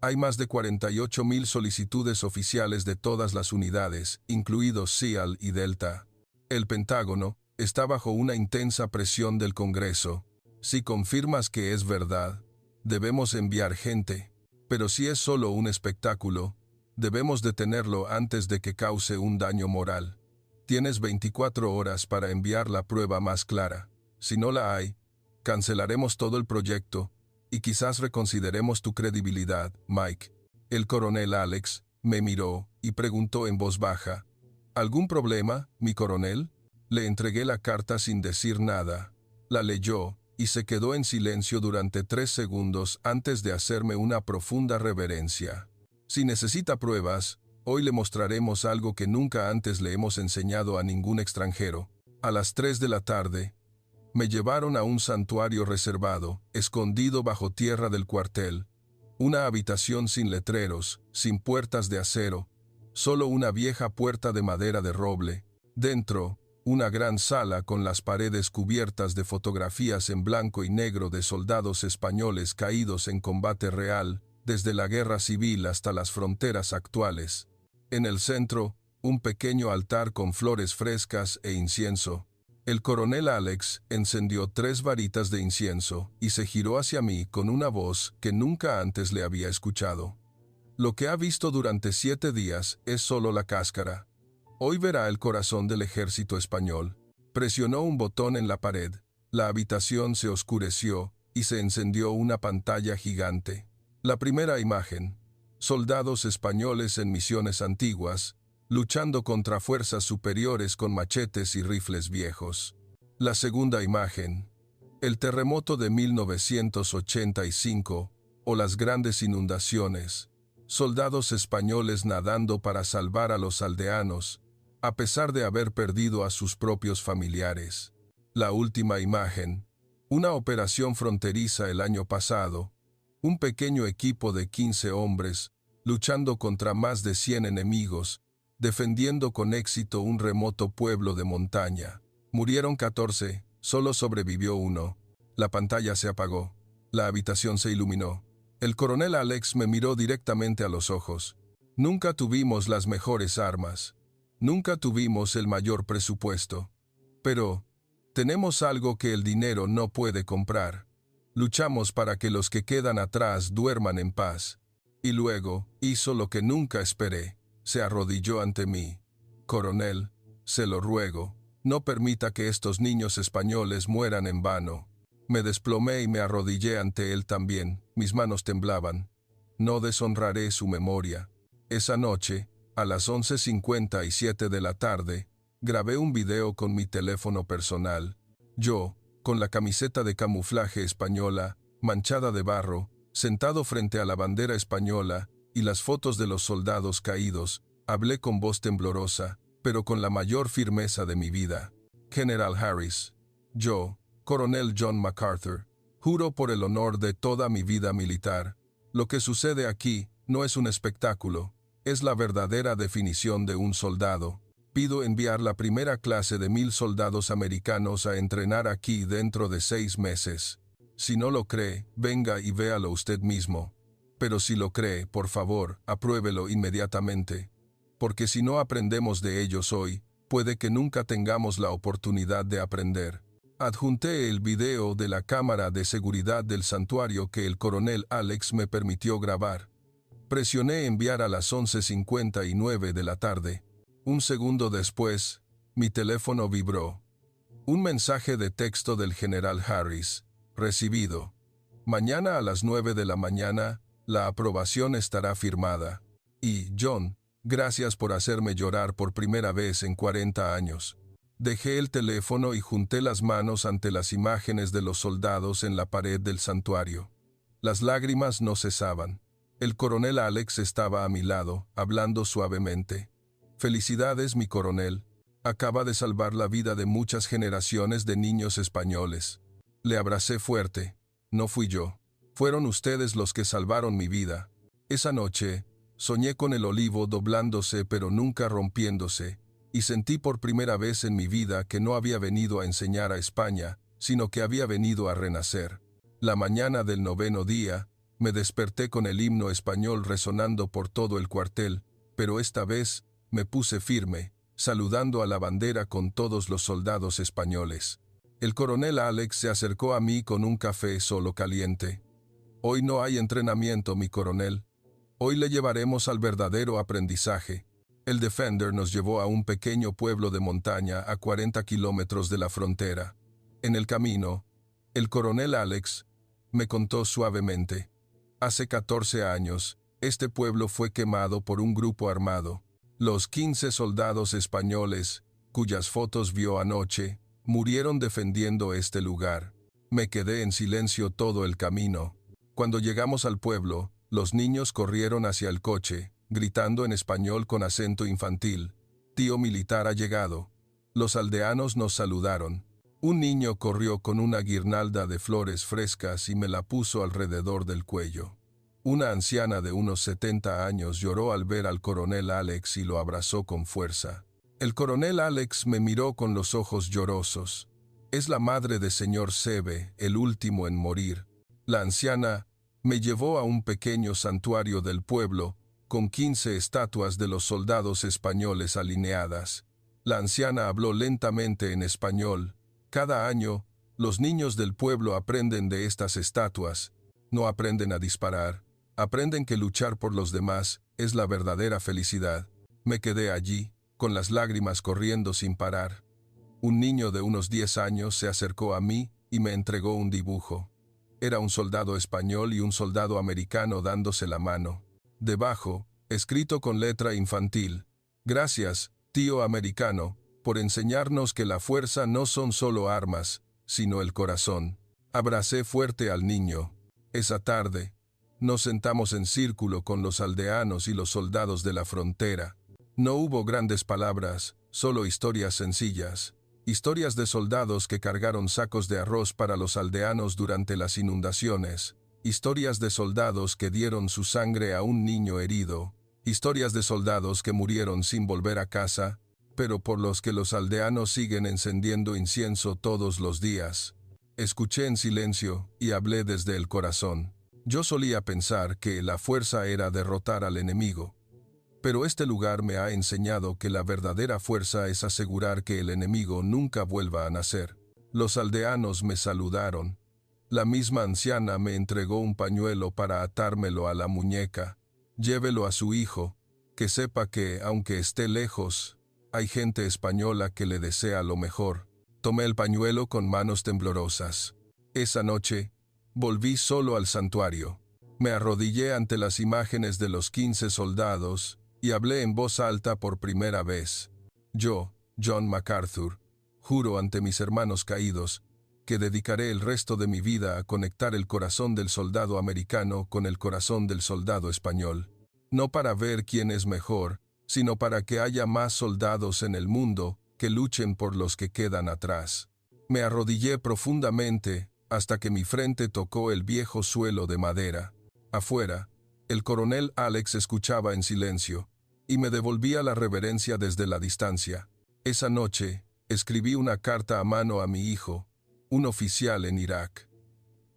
Hay más de 48,000 solicitudes oficiales de todas las unidades, incluidos SEAL y Delta. El Pentágono está bajo una intensa presión del Congreso. Si confirmas que es verdad, debemos enviar gente, pero si es solo un espectáculo, debemos detenerlo antes de que cause un daño moral. Tienes 24 horas para enviar la prueba más clara. Si no la hay, cancelaremos todo el proyecto y quizás reconsideremos tu credibilidad, Mike. El coronel Alex me miró y preguntó en voz baja, ¿algún problema, mi coronel? Le entregué la carta sin decir nada. La leyó y se quedó en silencio durante 3 segundos antes de hacerme una profunda reverencia. Si necesita pruebas, hoy le mostraremos algo que nunca antes le hemos enseñado a ningún extranjero. A las 3 de la tarde, me llevaron a un santuario reservado, escondido bajo tierra del cuartel. Una habitación sin letreros, sin puertas de acero, solo una vieja puerta de madera de roble. Dentro, una gran sala con las paredes cubiertas de fotografías en blanco y negro de soldados españoles caídos en combate real, desde la guerra civil hasta las fronteras actuales. En el centro, un pequeño altar con flores frescas e incienso. El coronel Alex encendió 3 varitas de incienso y se giró hacia mí con una voz que nunca antes le había escuchado. Lo que ha visto durante 7 días es solo la cáscara. Hoy verá el corazón del ejército español. Presionó un botón en la pared. La habitación se oscureció y se encendió una pantalla gigante. La primera imagen. Soldados españoles en misiones antiguas, luchando contra fuerzas superiores con machetes y rifles viejos. La segunda imagen. El terremoto de 1985 o las grandes inundaciones. Soldados españoles nadando para salvar a los aldeanos, a pesar de haber perdido a sus propios familiares. La última imagen. Una operación fronteriza el año pasado. Un pequeño equipo de 15 hombres, luchando contra más de 100 enemigos, defendiendo con éxito un remoto pueblo de montaña. Murieron 14, solo sobrevivió 1. La pantalla se apagó. La habitación se iluminó. El coronel Alex me miró directamente a los ojos. Nunca tuvimos las mejores armas. Nunca tuvimos el mayor presupuesto. Pero tenemos algo que el dinero no puede comprar. Luchamos para que los que quedan atrás duerman en paz. Y luego, hizo lo que nunca esperé. Se arrodilló ante mí. Coronel, se lo ruego, no permita que estos niños españoles mueran en vano. Me desplomé y me arrodillé ante él también. Mis manos temblaban. No deshonraré su memoria. Esa noche, a las 11:57 de la tarde, grabé un video con mi teléfono personal. Yo, con la camiseta de camuflaje española, manchada de barro, sentado frente a la bandera española y las fotos de los soldados caídos, hablé con voz temblorosa, pero con la mayor firmeza de mi vida. General Harris, yo, Coronel John MacArthur, juro por el honor de toda mi vida militar, lo que sucede aquí no es un espectáculo, es la verdadera definición de un soldado. Pido enviar la primera clase de 1000 soldados americanos a entrenar aquí dentro de 6 meses. Si no lo cree, venga y véalo usted mismo. Pero si lo cree, por favor, apruébelo inmediatamente. Porque si no aprendemos de ellos hoy, puede que nunca tengamos la oportunidad de aprender. Adjunté el video de la cámara de seguridad del santuario que el coronel Alex me permitió grabar. Presioné enviar a las 11:59 de la tarde. Un segundo después, mi teléfono vibró. Un mensaje de texto del general Harris. Recibido. Mañana a las 9 de la mañana, la aprobación estará firmada. Y, John, gracias por hacerme llorar por primera vez en 40 años. Dejé el teléfono y junté las manos ante las imágenes de los soldados en la pared del santuario. Las lágrimas no cesaban. El coronel Alex estaba a mi lado, hablando suavemente. Felicidades, mi coronel. Acaba de salvar la vida de muchas generaciones de niños españoles. Le abracé fuerte. No fui yo. Fueron ustedes los que salvaron mi vida. Esa noche, soñé con el olivo doblándose pero nunca rompiéndose, y sentí por primera vez en mi vida que no había venido a enseñar a España, sino que había venido a renacer. La mañana del 9º día, me desperté con el himno español resonando por todo el cuartel, pero esta vez me puse firme, saludando a la bandera con todos los soldados españoles. El coronel Alex se acercó a mí con un café solo caliente. Hoy no hay entrenamiento, mi coronel. Hoy le llevaremos al verdadero aprendizaje. El Defender nos llevó a un pequeño pueblo de montaña a 40 kilómetros de la frontera. En el camino, el coronel Alex me contó suavemente. Hace 14 años, este pueblo fue quemado por un grupo armado. Los 15 soldados españoles, cuyas fotos vio anoche, murieron defendiendo este lugar. Me quedé en silencio todo el camino. Cuando llegamos al pueblo, los niños corrieron hacia el coche, gritando en español con acento infantil. «Tío militar ha llegado». Los aldeanos nos saludaron. Un niño corrió con una guirnalda de flores frescas y me la puso alrededor del cuello. Una anciana de unos 70 años lloró al ver al coronel Alex y lo abrazó con fuerza. El coronel Alex me miró con los ojos llorosos. Es la madre de señor Sebe, el último en morir. La anciana me llevó a un pequeño santuario del pueblo, con 15 estatuas de los soldados españoles alineadas. La anciana habló lentamente en español. Cada año, los niños del pueblo aprenden de estas estatuas. No aprenden a disparar. Aprenden que luchar por los demás es la verdadera felicidad. Me quedé allí, con las lágrimas corriendo sin parar. Un niño de unos 10 años se acercó a mí y me entregó un dibujo. Era un soldado español y un soldado americano dándose la mano. Debajo, escrito con letra infantil: «Gracias, tío americano, por enseñarnos que la fuerza no son solo armas, sino el corazón». Abracé fuerte al niño. Esa tarde, nos sentamos en círculo con los aldeanos y los soldados de la frontera. No hubo grandes palabras, solo historias sencillas. Historias de soldados que cargaron sacos de arroz para los aldeanos durante las inundaciones. Historias de soldados que dieron su sangre a un niño herido. Historias de soldados que murieron sin volver a casa, pero por los que los aldeanos siguen encendiendo incienso todos los días. Escuché en silencio y hablé desde el corazón. Yo solía pensar que la fuerza era derrotar al enemigo. Pero este lugar me ha enseñado que la verdadera fuerza es asegurar que el enemigo nunca vuelva a nacer. Los aldeanos me saludaron. La misma anciana me entregó un pañuelo para atármelo a la muñeca. Llévelo a su hijo, que sepa que, aunque esté lejos, hay gente española que le desea lo mejor. Tomé el pañuelo con manos temblorosas. Esa noche, volví solo al santuario. Me arrodillé ante las imágenes de los 15 soldados y hablé en voz alta por primera vez. Yo, John MacArthur, juro ante mis hermanos caídos que dedicaré el resto de mi vida a conectar el corazón del soldado americano con el corazón del soldado español. No para ver quién es mejor, sino para que haya más soldados en el mundo que luchen por los que quedan atrás. Me arrodillé profundamente hasta que mi frente tocó el viejo suelo de madera. Afuera, el coronel Alex escuchaba en silencio y me devolvía la reverencia desde la distancia. Esa noche, escribí una carta a mano a mi hijo, un oficial en Irak.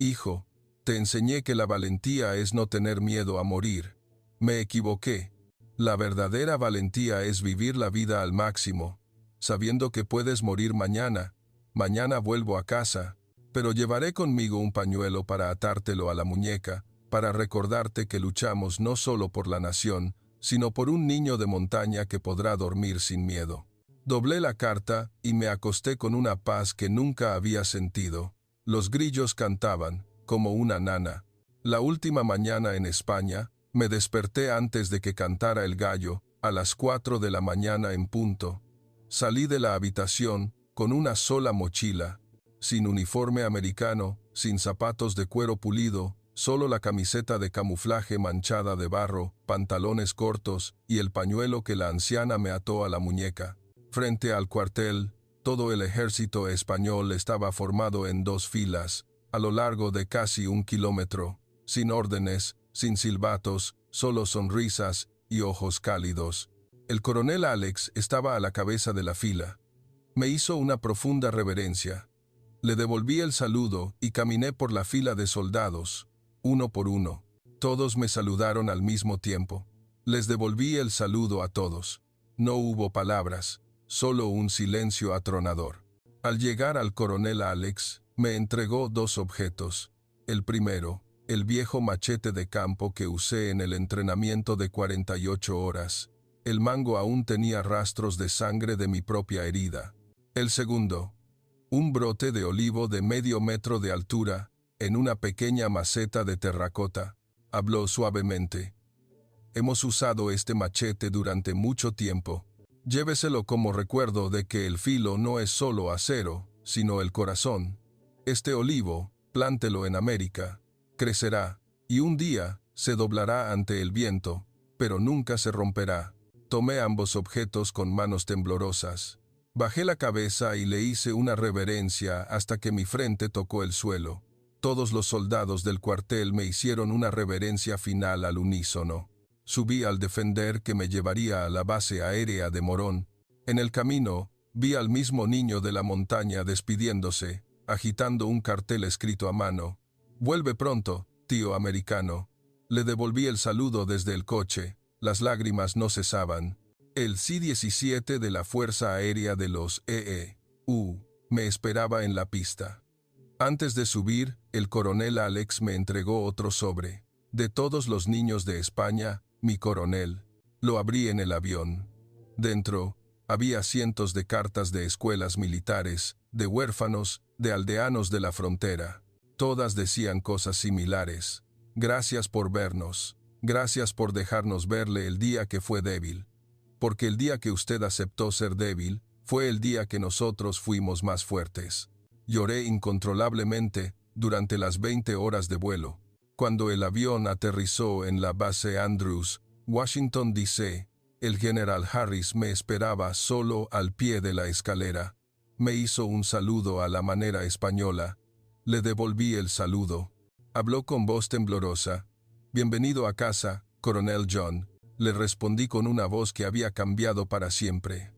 Hijo, te enseñé que la valentía es no tener miedo a morir. Me equivoqué. La verdadera valentía es vivir la vida al máximo, sabiendo que puedes morir mañana. Mañana vuelvo a casa, pero llevaré conmigo un pañuelo para atártelo a la muñeca, para recordarte que luchamos no solo por la nación, sino por un niño de montaña que podrá dormir sin miedo. Doblé la carta y me acosté con una paz que nunca había sentido. Los grillos cantaban, como una nana. La última mañana en España, me desperté antes de que cantara el gallo, a las 4 de la mañana en punto. Salí de la habitación con una sola mochila, sin uniforme americano, sin zapatos de cuero pulido, solo la camiseta de camuflaje manchada de barro, pantalones cortos y el pañuelo que la anciana me ató a la muñeca. Frente al cuartel, todo el ejército español estaba formado en 2 filas, a lo largo de casi 1 kilómetro, sin órdenes, sin silbatos, solo sonrisas y ojos cálidos. El coronel Alex estaba a la cabeza de la fila. Me hizo una profunda reverencia. Le devolví el saludo y caminé por la fila de soldados, uno por uno. Todos me saludaron al mismo tiempo. Les devolví el saludo a todos. No hubo palabras, solo un silencio atronador. Al llegar al coronel Alex, me entregó 2 objetos. El primero, el viejo machete de campo que usé en el entrenamiento de 48 horas. El mango aún tenía rastros de sangre de mi propia herida. El segundo, un brote de olivo de medio metro de altura, en una pequeña maceta de terracota. Habló suavemente. Hemos usado este machete durante mucho tiempo. Lléveselo como recuerdo de que el filo no es solo acero, sino el corazón. Este olivo, plántelo en América. Crecerá, y un día se doblará ante el viento, pero nunca se romperá. Tomé ambos objetos con manos temblorosas. Bajé la cabeza y le hice una reverencia hasta que mi frente tocó el suelo. Todos los soldados del cuartel me hicieron una reverencia final al unísono. Subí al Defender que me llevaría a la base aérea de Morón. En el camino, vi al mismo niño de la montaña despidiéndose, agitando un cartel escrito a mano. «Vuelve pronto, tío americano». Le devolví el saludo desde el coche. Las lágrimas no cesaban. El C-17 de la Fuerza Aérea de los EEU me esperaba en la pista. Antes de subir, el coronel Alex me entregó otro sobre. De todos los niños de España, mi coronel. Lo abrí en el avión. Dentro, había cientos de cartas de escuelas militares, de huérfanos, de aldeanos de la frontera. Todas decían cosas similares. Gracias por vernos. Gracias por dejarnos verle el día que fue débil. Porque el día que usted aceptó ser débil, fue el día que nosotros fuimos más fuertes. Lloré incontrolablemente durante las 20 horas de vuelo. Cuando el avión aterrizó en la base Andrews, Washington, D.C., el general Harris me esperaba solo al pie de la escalera. Me hizo un saludo a la manera española. Le devolví el saludo. Habló con voz temblorosa. «Bienvenido a casa, coronel John», le respondí con una voz que había cambiado para siempre.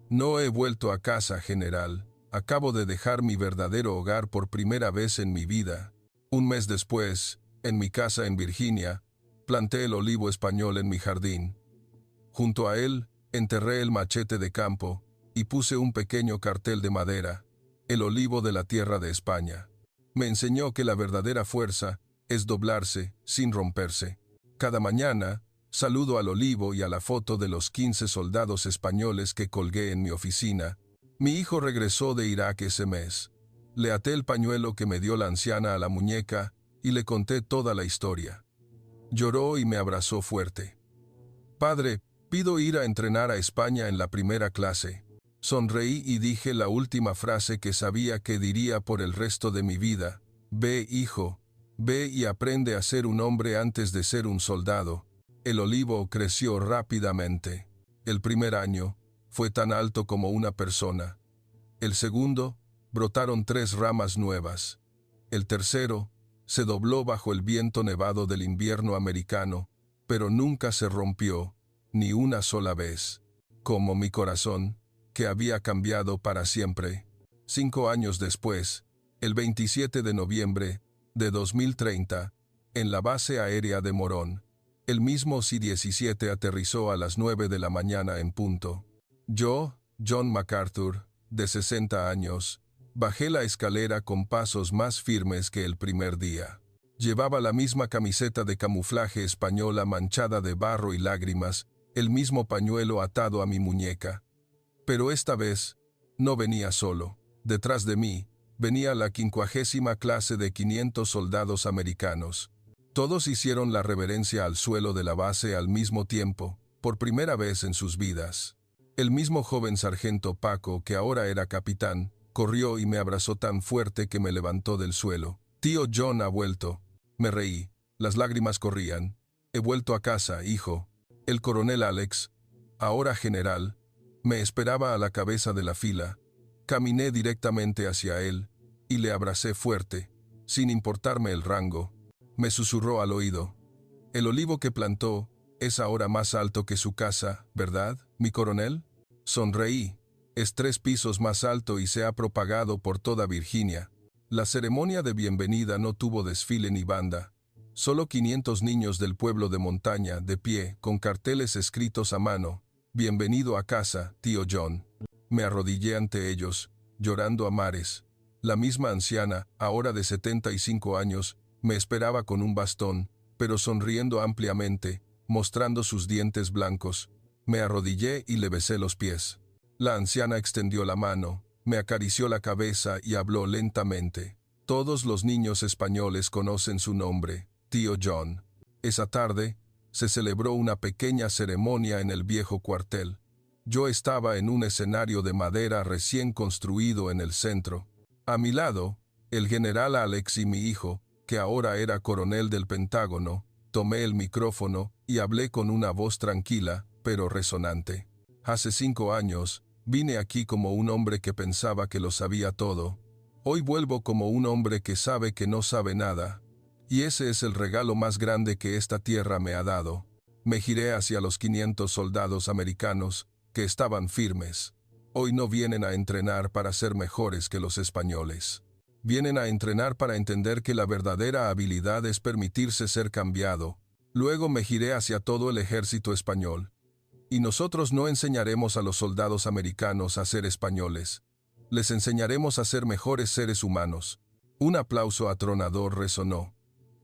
«No he vuelto a casa, general. Acabo de dejar mi verdadero hogar por primera vez en mi vida. Un mes después, en mi casa en Virginia, planté el olivo español en mi jardín. Junto a él, enterré el machete de campo y puse un pequeño cartel de madera, el olivo de la tierra de España. Me enseñó que la verdadera fuerza es doblarse sin romperse. Cada mañana, saludo al olivo y a la foto de los 15 soldados españoles que colgué en mi oficina. Mi hijo regresó de Irak ese mes. Le até el pañuelo que me dio la anciana a la muñeca y le conté toda la historia. Lloró y me abrazó fuerte. Padre, pido ir a entrenar a España en la primera clase. Sonreí y dije la última frase que sabía que diría por el resto de mi vida. Ve, hijo, ve y aprende a ser un hombre antes de ser un soldado. El olivo creció rápidamente. El primer año fue tan alto como una persona. El segundo, brotaron 3 ramas nuevas. El tercero, se dobló bajo el viento nevado del invierno americano, pero nunca se rompió, ni una sola vez. Como mi corazón, que había cambiado para siempre. 5 años después, el 27 de noviembre de 2030, en la base aérea de Morón, el mismo C-17 aterrizó a las 9 de la mañana en punto. Yo, John MacArthur, de 60 años, bajé la escalera con pasos más firmes que el primer día. Llevaba la misma camiseta de camuflaje española manchada de barro y lágrimas, el mismo pañuelo atado a mi muñeca. Pero esta vez, no venía solo. Detrás de mí, venía la 50ª clase de 500 soldados americanos. Todos hicieron la reverencia al suelo de la base al mismo tiempo, por primera vez en sus vidas. El mismo joven sargento Paco, que ahora era capitán, corrió y me abrazó tan fuerte que me levantó del suelo. Tío John ha vuelto. Me reí. Las lágrimas corrían. He vuelto a casa, hijo. El coronel Alex, ahora general, me esperaba a la cabeza de la fila. Caminé directamente hacia él y le abracé fuerte, sin importarme el rango. Me susurró al oído. El olivo que plantó es ahora más alto que su casa, ¿verdad, mi coronel? Sonreí. Es 3 pisos más alto y se ha propagado por toda Virginia. La ceremonia de bienvenida no tuvo desfile ni banda. Solo 500 niños del pueblo de montaña, de pie, con carteles escritos a mano. Bienvenido a casa, tío John. Me arrodillé ante ellos, llorando a mares. La misma anciana, ahora de 75 años, me esperaba con un bastón, pero sonriendo ampliamente, mostrando sus dientes blancos. Me arrodillé y le besé los pies. La anciana extendió la mano, me acarició la cabeza y habló lentamente. Todos los niños españoles conocen su nombre, tío John. Esa tarde, se celebró una pequeña ceremonia en el viejo cuartel. Yo estaba en un escenario de madera recién construido en el centro. A mi lado, el general Alex y mi hijo, que ahora era coronel del Pentágono, tomé el micrófono y hablé con una voz tranquila, pero resonante. Hace 5 años, vine aquí como un hombre que pensaba que lo sabía todo. Hoy vuelvo como un hombre que sabe que no sabe nada. Y ese es el regalo más grande que esta tierra me ha dado. Me giré hacia los 500 soldados americanos, que estaban firmes. Hoy no vienen a entrenar para ser mejores que los españoles. Vienen a entrenar para entender que la verdadera habilidad es permitirse ser cambiado. Luego me giré hacia todo el ejército español. Y nosotros no enseñaremos a los soldados americanos a ser españoles. Les enseñaremos a ser mejores seres humanos. Un aplauso atronador resonó.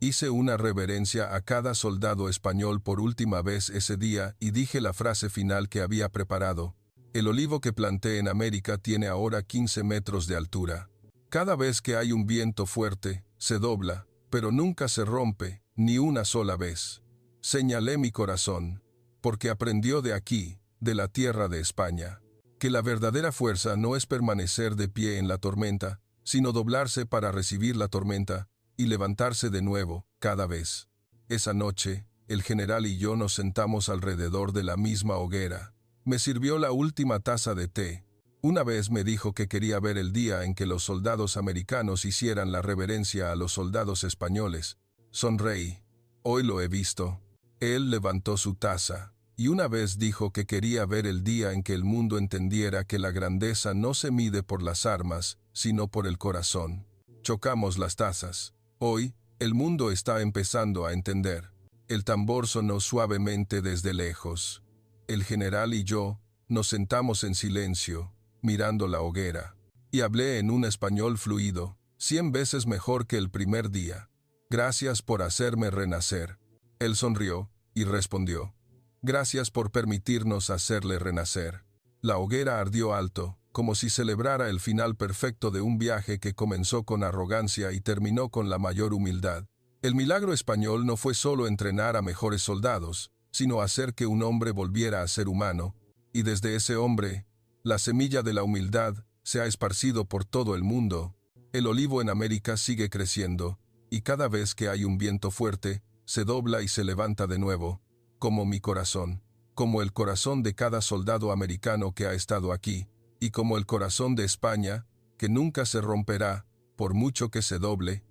Hice una reverencia a cada soldado español por última vez ese día y dije la frase final que había preparado. El olivo que planté en América tiene ahora 15 metros de altura. Cada vez que hay un viento fuerte, se dobla, pero nunca se rompe, ni una sola vez. Señalé mi corazón, porque aprendió de aquí, de la tierra de España, que la verdadera fuerza no es permanecer de pie en la tormenta, sino doblarse para recibir la tormenta, y levantarse de nuevo, cada vez. Esa noche, el general y yo nos sentamos alrededor de la misma hoguera. Me sirvió la última taza de té. Una vez me dijo que quería ver el día en que los soldados americanos hicieran la reverencia a los soldados españoles. Sonreí. Hoy lo he visto. Él levantó su taza, y una vez dijo que quería ver el día en que el mundo entendiera que la grandeza no se mide por las armas, sino por el corazón. Chocamos las tazas. Hoy, el mundo está empezando a entender. El tambor sonó suavemente desde lejos. El general y yo nos sentamos en silencio, mirando la hoguera, y hablé en un español fluido. 100 veces mejor que el primer día. Gracias por hacerme renacer. Él sonrió y respondió: gracias por permitirnos hacerle renacer. La hoguera ardió alto, como si celebrara el final perfecto de un viaje que comenzó con arrogancia y terminó con la mayor humildad. El milagro español no fue solo entrenar a mejores soldados, sino hacer que un hombre volviera a ser humano, y desde ese hombre, la semilla de la humildad se ha esparcido por todo el mundo. El olivo en América sigue creciendo, y cada vez que hay un viento fuerte, se dobla y se levanta de nuevo, como mi corazón, como el corazón de cada soldado americano que ha estado aquí, y como el corazón de España, que nunca se romperá, por mucho que se doble,